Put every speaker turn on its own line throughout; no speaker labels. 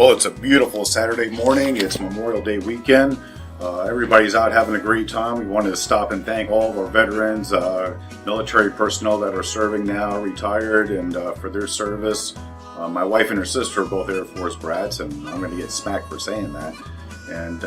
Well, it's a beautiful Saturday morning. It's Memorial Day weekend. Everybody's out having a great time. We wanted to stop and thank all of our veterans, military personnel that are serving now, retired, and for their service. My wife and her sister are both Air Force brats, and I'm going to get smacked for saying that. And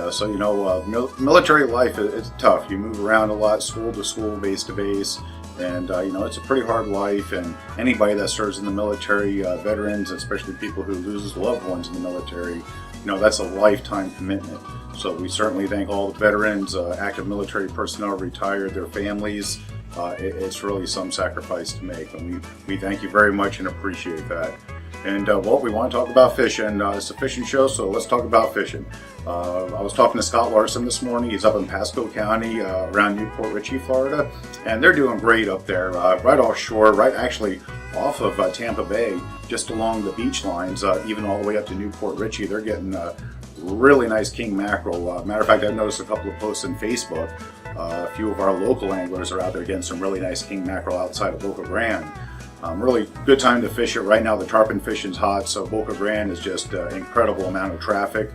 military life is tough. You move around a lot, school to school, base to base. And, it's a pretty hard life, and anybody that serves in the military, veterans, especially people who lose loved ones in the military, that's a lifetime commitment. So we certainly thank all the veterans, active military personnel, retired, their families. It's really some sacrifice to make, and we thank you very much and appreciate that. And we want to talk about fishing. It's a fishing show, so let's talk about fishing. I was talking to Scott Larson this morning. He's up in Pasco County, around Newport Richey, Florida, and they're doing great up there, right offshore, right actually off of Tampa Bay, just along the beach lines, even all the way up to Newport Richey. They're getting really nice king mackerel. Matter of fact, I've noticed a couple of posts on Facebook. A few of our local anglers are out there getting some really nice king mackerel outside of Boca Grande. Really good time to fish it right now. The tarpon fishing's hot, so Boca Grande is just an incredible amount of traffic.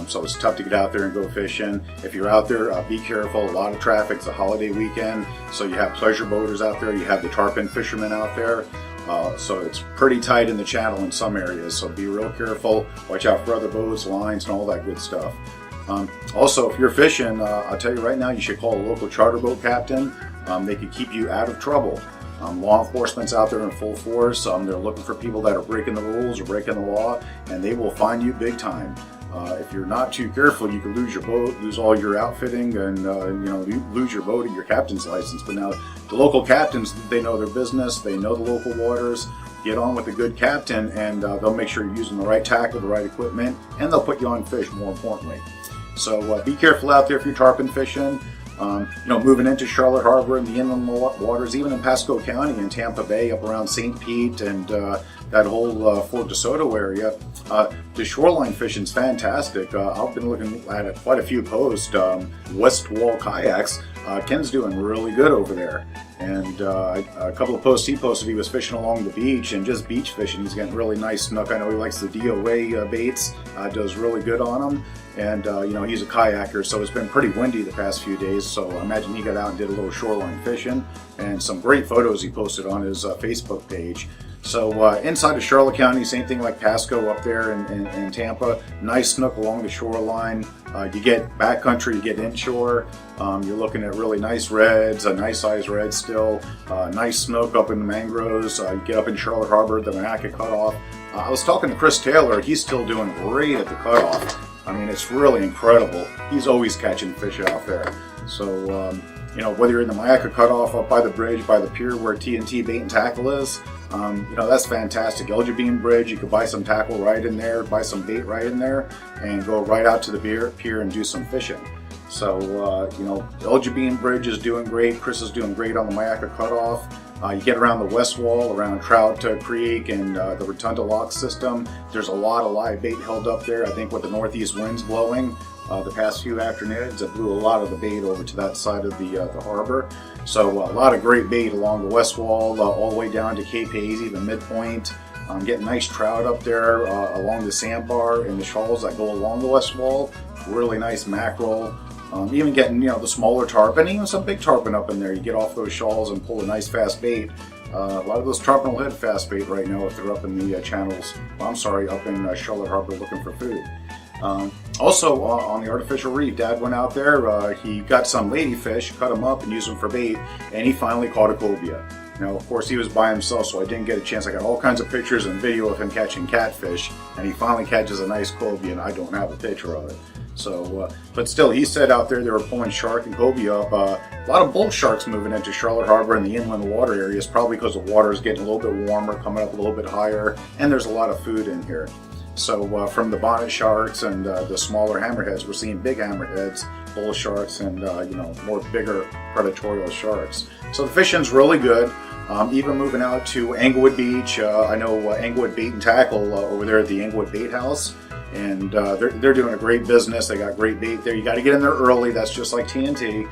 So it's tough to get out there and go fishing. If you're out there, be careful. A lot of traffic. It's a holiday weekend, so you have pleasure boaters out there. You have the tarpon fishermen out there. So it's pretty tight in the channel in some areas, so be real careful. Watch out for other boats, lines, and all that good stuff. Also, if you're fishing, I'll tell you right now, you should call a local charter boat captain. They can keep you out of trouble. Law enforcement's out there in full force. They're looking for people that are breaking the rules or breaking the law, and they will find you big time. If you're not too careful, you could lose your boat, lose all your outfitting, and lose your boat and your captain's license. But now the local captains, they know their business, they know the local waters. Get on with a good captain, and they'll make sure you're using the right tackle, the right equipment, and they'll put you on fish, more importantly. So be careful out there if you're tarpon fishing. Moving into Charlotte Harbor and the inland waters, even in Pasco County and Tampa Bay, up around St. Pete and that whole Fort DeSoto area, the shoreline fishing's fantastic. I've been looking at quite a few posts. West Wall Kayaks, Ken's doing really good over there. And a couple of posts he posted, he was fishing along the beach and just beach fishing. He's getting really nice snook. I know he likes the DOA baits, does really good on them. And, he's a kayaker, so it's been pretty windy the past few days. So I imagine he got out and did a little shoreline fishing, and some great photos he posted on his Facebook page. So inside of Charlotte County, same thing like Pasco up there in Tampa. Nice snook along the shoreline. You get backcountry, you get inshore. You're looking at really nice reds, a nice size red still. Nice snook up in the mangroves. You get up in Charlotte Harbor, the Monaca Cutoff. I was talking to Chris Taylor. He's still doing great at the cutoff. I mean, it's really incredible. He's always catching fish out there. So, whether you're in the Monaca Cutoff up by the bridge, by the pier where TNT Bait and Tackle is, that's fantastic. Elgin Bean Bridge, you could buy some tackle right in there, buy some bait right in there, and go right out to the pier and do some fishing. So, Elgin Bean Bridge is doing great. Chris is doing great on the Monaca Cutoff. You get around the west wall, around Trout Creek and the Rotunda Lock system. There's a lot of live bait held up there. I think with the northeast winds blowing the past few afternoons, it blew a lot of the bait over to that side of the harbor. So a lot of great bait along the west wall, all the way down to Cape Hazy, the midpoint. Getting nice trout up there along the sandbar and the shoals that go along the west wall. Really nice mackerel. Even getting, the smaller tarpon, even some big tarpon up in there. You get off those shawls and pull a nice fast bait. A lot of those tarpon will hit fast bait right now if they're up in the channels. Up in Charlotte Harbor looking for food. Also, on the artificial reef, Dad went out there. He got some ladyfish, cut them up and used them for bait, and he finally caught a cobia. Now, of course, he was by himself, so I didn't get a chance. I got all kinds of pictures and video of him catching catfish, and he finally catches a nice cobia, and I don't have a picture of it. So, but still, he said out there they were pulling shark and cobia up. A lot of bull sharks moving into Charlotte Harbor and the inland water areas, probably because the water is getting a little bit warmer, coming up a little bit higher, and there's a lot of food in here. So from the bonnet sharks and the smaller hammerheads, we're seeing big hammerheads, bull sharks, and more bigger predatorial sharks. So the fishing's really good. Even moving out to Englewood Beach, I know Englewood Bait and Tackle over there at the Englewood Bait House. And they're doing a great business. They got great bait there. You got to get in there early. That's just like TNT.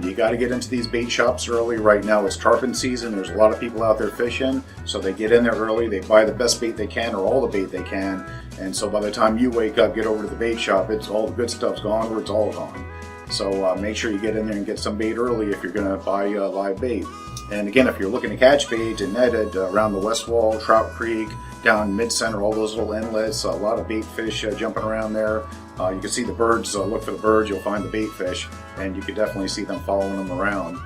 You got to get into these bait shops early. Right now it's tarpon season. There's a lot of people out there fishing, so they get in there early. They buy the best bait they can or all the bait they can, and so by the time you wake up, get over to the bait shop, it's all the good stuff's gone or it's all gone. So make sure you get in there and get some bait early if you're going to buy live bait. And again, if you're looking to catch bait and net it around the West Wall, Trout Creek, down mid-center, all those little inlets, a lot of bait fish jumping around there. You can see the birds, look for the birds, you'll find the bait fish, and you can definitely see them following them around.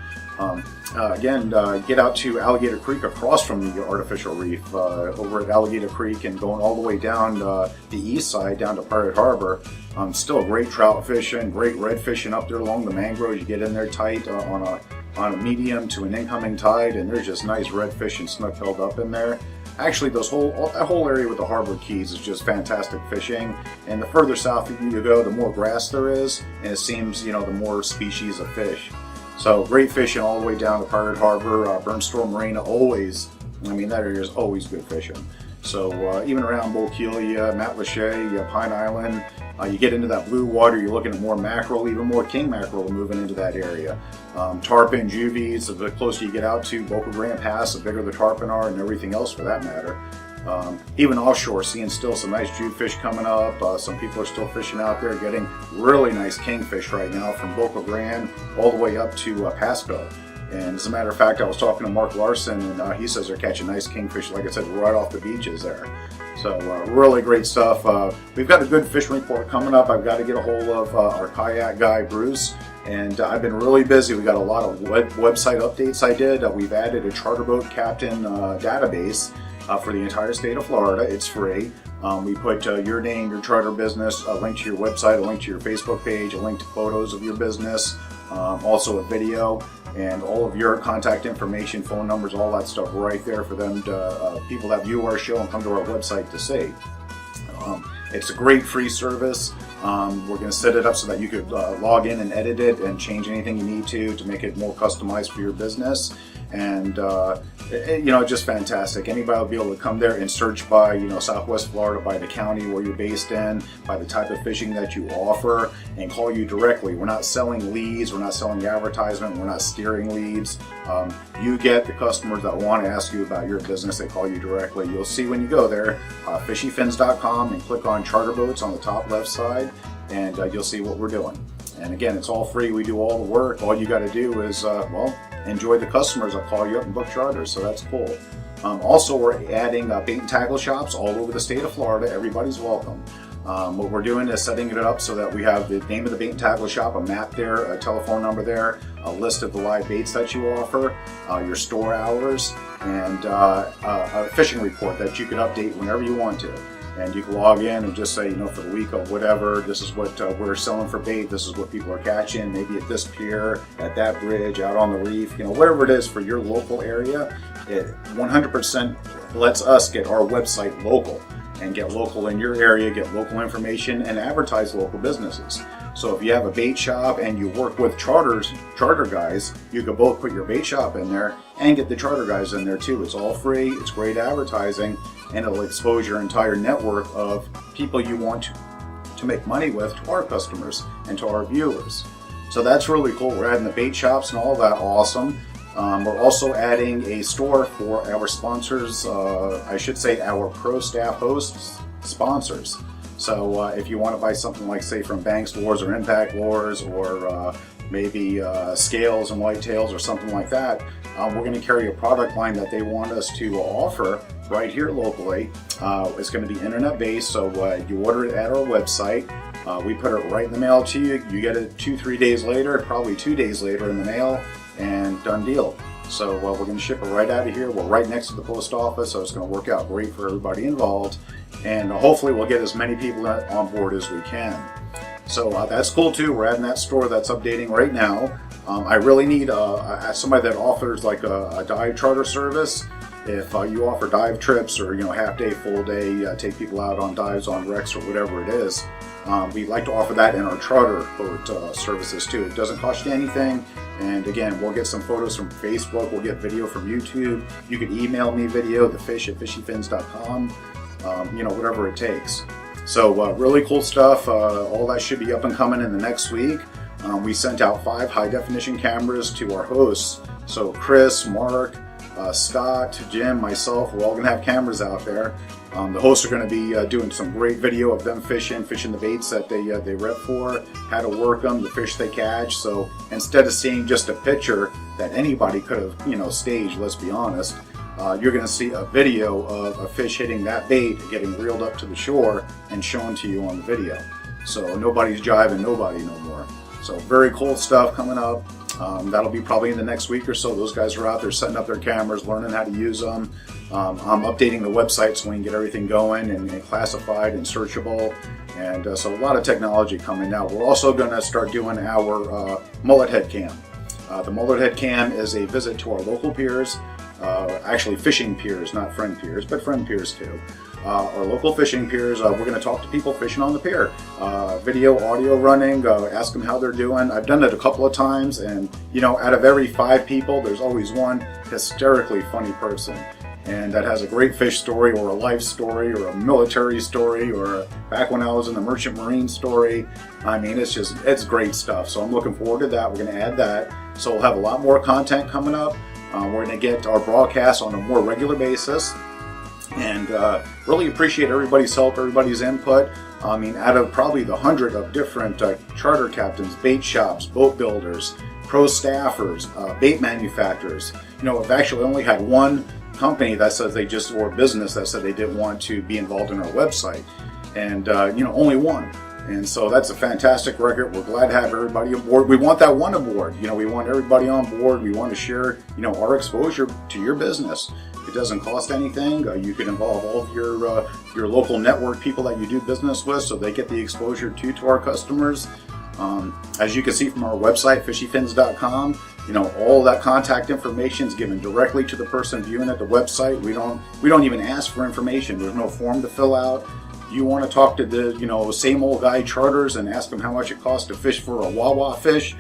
Again, get out to Alligator Creek across from the artificial reef, over at Alligator Creek and going all the way down the east side, down to Pirate Harbor. Still great trout fishing, great red fishing up there along the mangroves. You get in there tight on a medium to an incoming tide, and there's just nice red fish and snook held up in there. Actually, that whole area with the harbor keys is just fantastic fishing. And the further south you go, the more grass there is, and it seems, the more species of fish. So great fishing all the way down to Pirate Harbor, Burnstone Marina, always. That area is always good fishing. So even around Bokeelia, Matlacha, Pine Island, you get into that blue water, you're looking at more mackerel, even more king mackerel moving into that area. Tarpon, juvies, the closer you get out to Boca Grande Pass, the bigger the tarpon are, and everything else for that matter. Even offshore, seeing still some nice juvie coming up. Some people are still fishing out there, getting really nice kingfish right now from Boca Grande all the way up to Pasco. And as a matter of fact, I was talking to Mark Larson, and he says they're catching nice kingfish, like I said, right off the beaches there. So really great stuff. We've got a good fishing report coming up. I've got to get a hold of our kayak guy, Bruce, and I've been really busy. We got a lot of website updates I did. We've added a charter boat captain database for the entire state of Florida. It's free. We put your name, your charter business, a link to your website, a link to your Facebook page, a link to photos of your business, also a video, and all of your contact information, phone numbers, all that stuff right there for them to people that view our show and come to our website to see. It's a great free service. We're going to set it up so that you could log in and edit it and change anything you need to make it more customized for your business. And just fantastic. Anybody will be able to come there and search by, Southwest Florida, by the county where you're based in, by the type of fishing that you offer, and call you directly. We're not selling leads, we're not selling advertisement, we're not steering leads. You get the customers that want to ask you about your business, they call you directly. You'll see when you go there, fishyfins.com, and click on charter boats on the top left side, and you'll see what we're doing. And again, it's all free. We do all the work. All you got to do is, enjoy the customers that call you up and book charters, so that's cool. Also, we're adding bait and tackle shops all over the state of Florida. Everybody's welcome. What we're doing is setting it up so that we have the name of the bait and tackle shop, a map there, a telephone number there, a list of the live baits that you offer, your store hours, and a fishing report that you can update whenever you want to. And you can log in and just say, for the week of whatever, this is what we're selling for bait, this is what people are catching, maybe at this pier, at that bridge, out on the reef, whatever it is for your local area. It 100% lets us get our website local and get local in your area, get local information, and advertise local businesses. So if you have a bait shop and you work with charter guys, you can both put your bait shop in there and get the charter guys in there too. It's all free, it's great advertising, and it'll expose your entire network of people you want to make money with to our customers and to our viewers. So that's really cool. We're adding the bait shops and all that, awesome. We're also adding a store for our sponsors, I should say our pro staff hosts sponsors. So if you want to buy something like, say, from Banks Lures or Impact Lures, or maybe Scales and Whitetails or something like that, we're going to carry a product line that they want us to offer right here locally. It's going to be internet based, so you order it at our website. We put it right in the mail to you. You get it 2-3 days later, probably 2 days later in the mail, and done deal. So we're going to ship it right out of here. We're right next to the post office, so it's going to work out great for everybody involved. And hopefully we'll get as many people on board as we can. So that's cool too. We're adding that store that's updating right now. I really need somebody that offers like a dive charter service. If you offer dive trips or half day, full day, take people out on dives on wrecks or whatever it is, we'd like to offer that in our charter boat services too. It doesn't cost you anything, and again, we'll get some photos from Facebook, we'll get video from YouTube. You can email me video, thefish@fishyfins.com, whatever it takes. So really cool stuff. All that should be up and coming in the next week. we sent out 5 high-definition cameras to our hosts. So Chris, Mark, Scott, Jim, myself, we're all going to have cameras out there. The hosts are going to be doing some great video of them fishing the baits that they rep for, how to work them, the fish they catch. So instead of seeing just a picture that anybody could have, staged, let's be honest, you're going to see a video of a fish hitting that bait, getting reeled up to the shore, and shown to you on the video. So nobody's jiving nobody no more. So very cool stuff coming up. That'll be probably in the next week or so. Those guys are out there setting up their cameras, learning how to use them. I'm updating the website so we can get everything going and classified and searchable. And so a lot of technology coming now. We're also going to start doing our mullet head cam. The mullet head cam is a visit to our local piers, actually fishing piers, not friend piers, but friend piers too. Our local fishing piers, we're going to talk to people fishing on the pier. Video, audio running, ask them how they're doing. I've done it a couple of times, and out of every 5 people, there's always one hysterically funny person. And that has a great fish story, or a life story, or a military story, or back when I was in the Merchant Marine story. I mean, it's great stuff. So I'm looking forward to that. We're going to add that. So we'll have a lot more content coming up. We're going to get our broadcasts on a more regular basis. And really appreciate everybody's help, everybody's input. I mean, out of probably the 100 of different charter captains, bait shops, boat builders, pro staffers, bait manufacturers, I've actually only had one company that says or business that said they didn't want to be involved in our website. And, only one. And so that's a fantastic record. We're glad to have everybody aboard. We want that one aboard. We want everybody on board. We want to share, our exposure to your business. It doesn't cost anything. You can involve all of your local network people that you do business with, so they get the exposure to our customers. As you can see from our website, fishyfins.com, all that contact information is given directly to the person viewing at the website. We don't even ask for information. There's no form to fill out. You want to talk to the same old guy charters and ask them how much it costs to fish for a Wawa fish.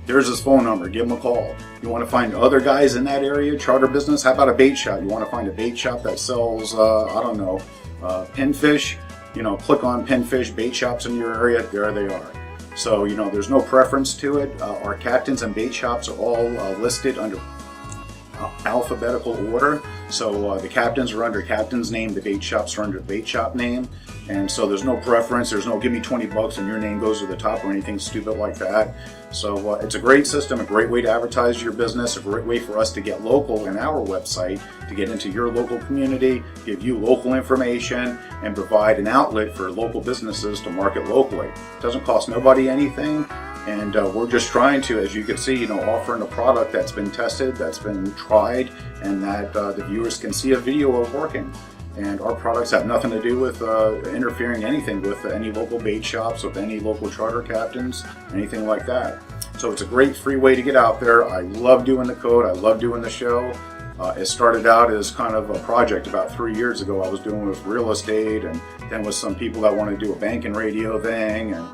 There's his phone number. Give him a call. You want to find other guys in that area, charter business? How about a bait shop? You want to find a bait shop that sells, pinfish? Click on pinfish bait shops in your area. There they are. So, there's no preference to it. Our captains and bait shops are all listed under alphabetical order. So the captains are under captain's name, the bait shops are under bait shop name. And so there's no preference. There's no give me $20 and your name goes to the top or anything stupid like that. So it's a great system, a great way to advertise your business, a great way for us to get local in our website, to get into your local community, give you local information, and provide an outlet for local businesses to market locally. It doesn't cost nobody anything. And we're just trying to, as you can see, offering a product that's been tested, that's been tried, and that the viewers can see a video of working. And our products have nothing to do with interfering anything with any local bait shops, with any local charter captains, anything like that. So it's a great free way to get out there. I love doing the code. I love doing the show. It started out as kind of a project about 3 years ago. I was doing with real estate, and then with some people that want to do a bank and radio thing. And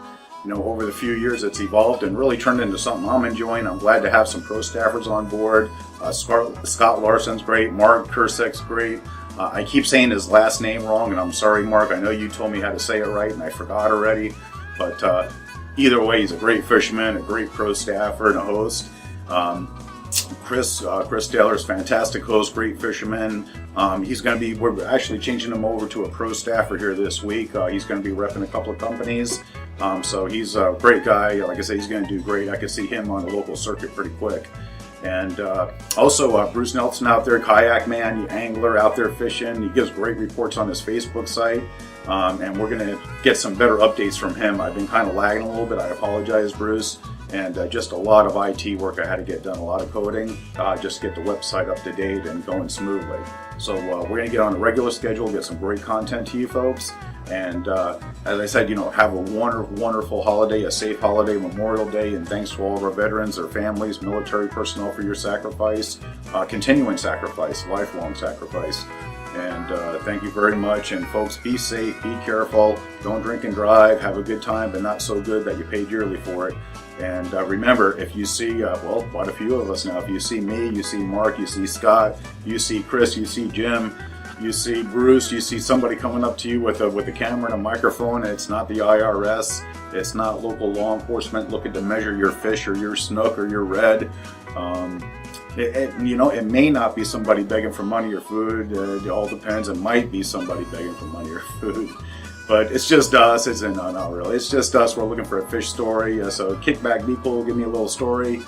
over the few years it's evolved and really turned into something I'm enjoying. I'm glad to have some pro staffers on board. Scott Larson's great. Mark Kursek's great. I keep saying his last name wrong, and I'm sorry, Mark. I know you told me how to say it right, and I forgot already. But either way, he's a great fisherman, a great pro staffer, and a host. Chris Taylor's fantastic host, great fisherman. We're actually changing him over to a pro staffer here this week. He's going to be repping a couple of companies. So he's a great guy. Like I said, he's going to do great. I could see him on the local circuit pretty quick. And also Bruce Nelson out there, kayak man, angler out there fishing. He gives great reports on his Facebook site. And we're going to get some better updates from him. I've been kind of lagging a little bit. I apologize, Bruce. And just a lot of IT work I had to get done, a lot of coding, just to get the website up to date and going smoothly. So we're going to get on a regular schedule, get some great content to you folks. And as I said, have a wonderful holiday, a safe holiday, Memorial Day, and thanks to all of our veterans, their families, military personnel for your sacrifice, continuing sacrifice, lifelong sacrifice. And thank you very much. And folks, be safe, be careful, don't drink and drive, have a good time, but not so good that you pay dearly for it. And remember, if you see, quite a few of us now, if you see me, you see Mark, you see Scott, you see Chris, you see Jim, you see Bruce, you see somebody coming up to you with a camera and a microphone, and it's not the IRS, it's not local law enforcement looking to measure your fish or your snook or your red. It may not be somebody begging for money or food. It all depends. It might be somebody begging for money or food. But it's just us. Not really. It's just us. We're looking for a fish story. So kick back, be cool, give me a little story.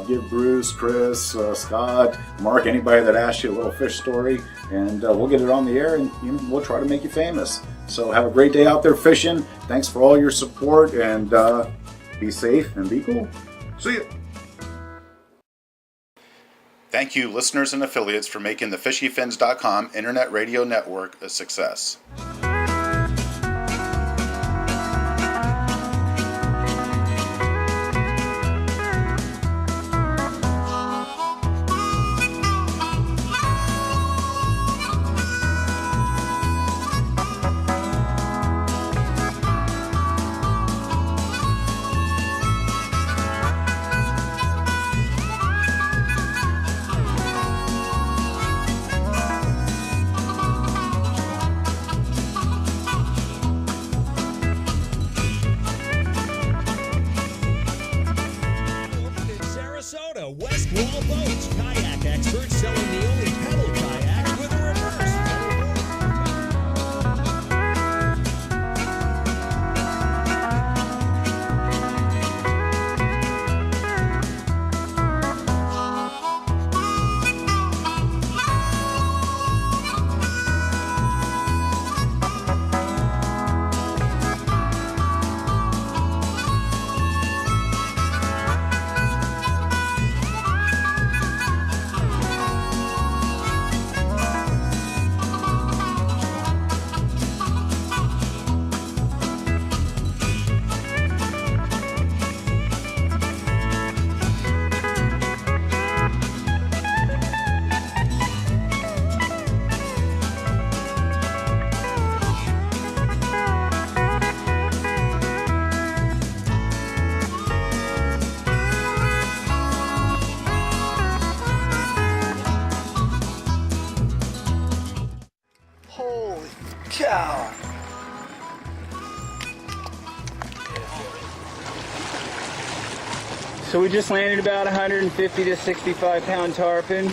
Give Bruce, Chris, Scott, Mark, anybody that asks you a little fish story, and we'll get it on the air, and we'll try to make you famous. So have a great day out there fishing. Thanks for all your support, and be safe and be cool. See ya. Thank you, listeners and affiliates, for making the FishyFins.com internet radio network a success.
West Wall Boats, kayak experts selling the only pedal kayak with a reverse.
Holy cow. So we just landed about 150 to 65 pound tarpon.